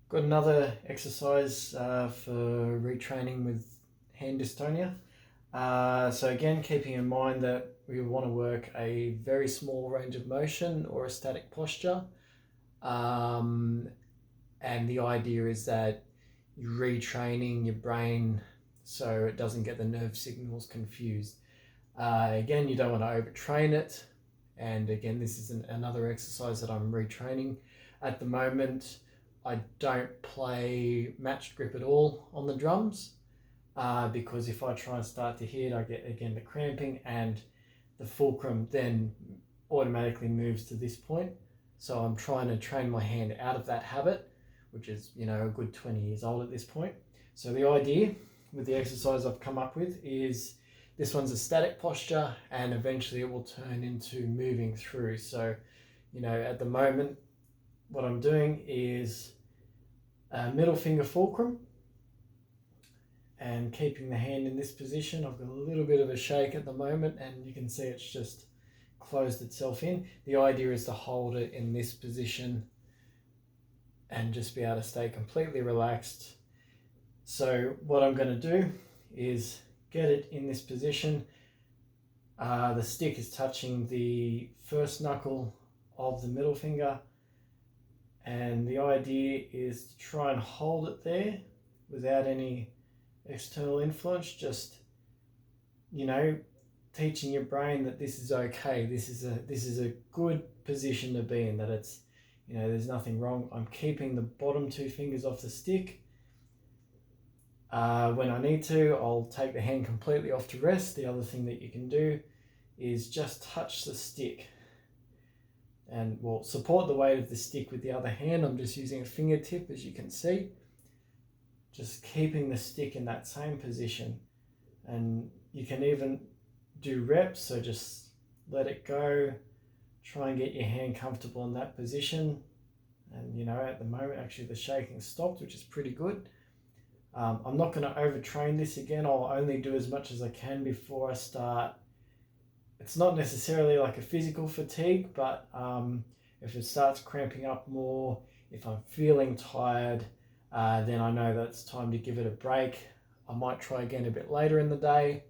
Got another exercise for retraining with hand dystonia. So again, keeping in mind that we want to work a very small range of motion or a static posture. And the idea is that you're retraining your brain so it doesn't get the nerve signals confused. Again, you don't want to overtrain it. And again, this is another exercise that I'm retraining at the moment. I don't play matched grip at all on the drums because if I try and start to hit, I get again the cramping, and the fulcrum then automatically moves to this point. So I'm trying to train my hand out of that habit, which is, a good 20 years old at this point. So the idea with the exercise I've come up with is this one's a static posture, and eventually it will turn into moving through. So, at the moment, what I'm doing is middle finger fulcrum and keeping the hand in this position. I've got a little bit of a shake at the moment, and you can see it's just closed itself in. The idea is to hold it in this position and just be able to stay completely relaxed. So what I'm going to do is get it in this position. The stick is touching the first knuckle of the middle finger, and the idea is to try and hold it there without any external influence. Just, teaching your brain that this is okay. This is a good position to be in, that it's, there's nothing wrong. I'm keeping the bottom two fingers off the stick. When I need to, I'll take the hand completely off to rest. The other thing that you can do is just touch the stick and support the weight of the stick with the other hand. I'm just using a fingertip, as you can see, just keeping the stick in that same position. And you can even do reps, so just let it go, try and get your hand comfortable in that position. And at the moment actually the shaking stopped, which is pretty good. I'm not going to overtrain this again. I'll only do as much as I can before I start. It's not necessarily like a physical fatigue, but if it starts cramping up more, if I'm feeling tired, then I know that it's time to give it a break. I might try again a bit later in the day,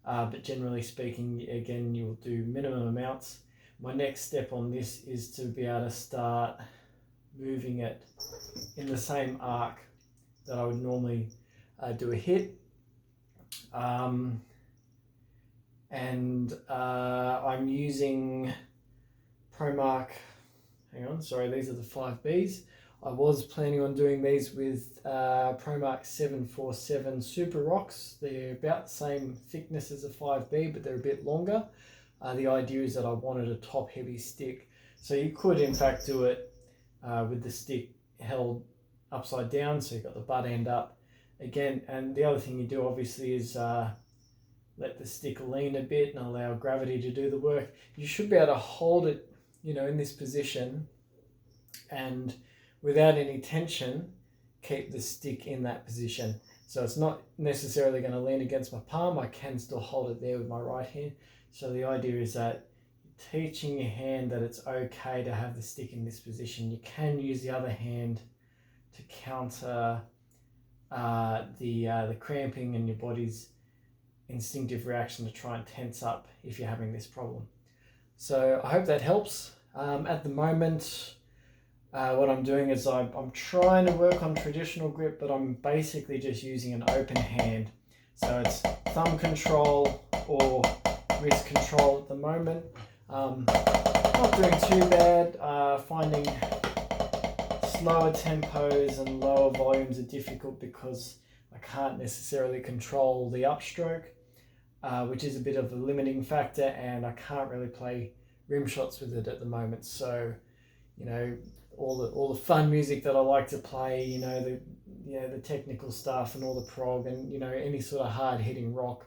but generally speaking, again, you'll do minimum amounts. My next step on this is to be able to start moving it in the same arc that I would normally do a hit. I'm using ProMark, these are the 5Bs. I was planning on doing these with ProMark 747 Super Rocks. They're about the same thickness as a 5B, but they're a bit longer. The idea is that I wanted a top heavy stick. So you could in fact do it with the stick held upside down, so you've got the butt end up again. And the other thing you do obviously is let the stick lean a bit and allow gravity to do the work. You should be able to hold it, in this position, and without any tension, keep the stick in that position. So it's not necessarily going to lean against my palm. I can still hold it there with my right hand. So the idea is that you're teaching your hand that it's okay to have the stick in this position. You can use the other hand to counter the cramping and your body's instinctive reaction to try and tense up if you're having this problem. So I hope that helps. At the moment, what I'm doing is I'm trying to work on traditional grip, but I'm basically just using an open hand. So it's thumb control or wrist control at the moment. Not doing too bad. Finding slower tempos and lower volumes are difficult because I can't necessarily control the upstroke, which is a bit of a limiting factor, and I can't really play rim shots with it at the moment. So, all the fun music that I like to play, the technical stuff and all the prog and any sort of hard hitting rock,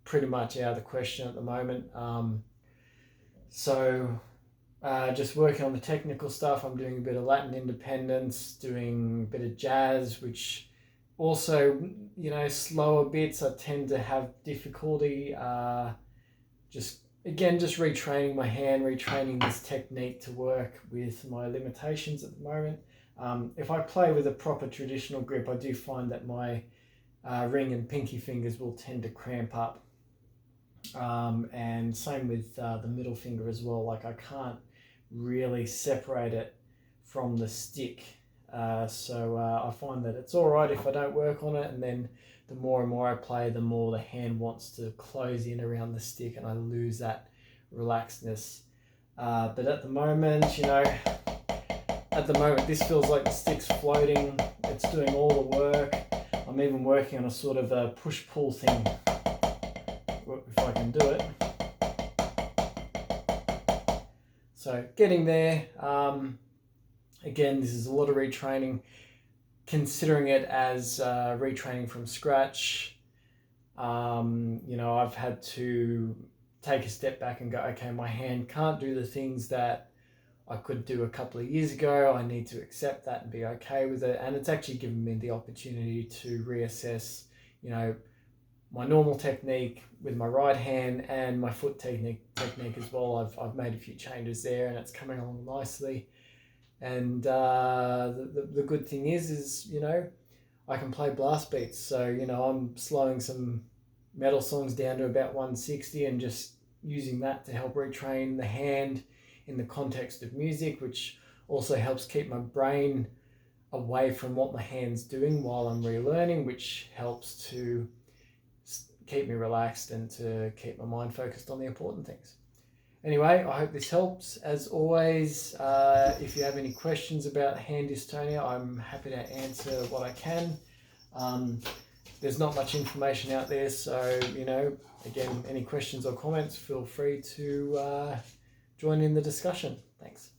pretty much out of the question at the moment. Just working on the technical stuff. I'm doing a bit of Latin independence, doing a bit of jazz, which also, slower bits I tend to have difficulty just again, just retraining my hand, retraining this technique to work with my limitations at the moment. If I play with a proper traditional grip, I do find that my ring and pinky fingers will tend to cramp up. And same with the middle finger as well. Like I can't really separate it from the stick. So I find that it's all right if I don't work on it, and then the more and more I play, the more the hand wants to close in around the stick and I lose that relaxedness. But at the moment, this feels like the stick's floating. It's doing all the work. I'm even working on a sort of a push-pull thing, if I can do it. So getting there. Again, this is a lot of retraining. Considering it as retraining from scratch, I've had to take a step back and go, okay, my hand can't do the things that I could do a couple of years ago. I need to accept that and be okay with it. And it's actually given me the opportunity to reassess, my normal technique with my right hand and my foot technique as well. I've made a few changes there and it's coming along nicely. And the good thing is I can play blast beats. So, I'm slowing some metal songs down to about 160 and just using that to help retrain the hand in the context of music, which also helps keep my brain away from what my hand's doing while I'm relearning, which helps to keep me relaxed and to keep my mind focused on the important things. Anyway, I hope this helps. As always, if you have any questions about hand dystonia, I'm happy to answer what I can. There's not much information out there, so, again, any questions or comments, feel free to join in the discussion. Thanks.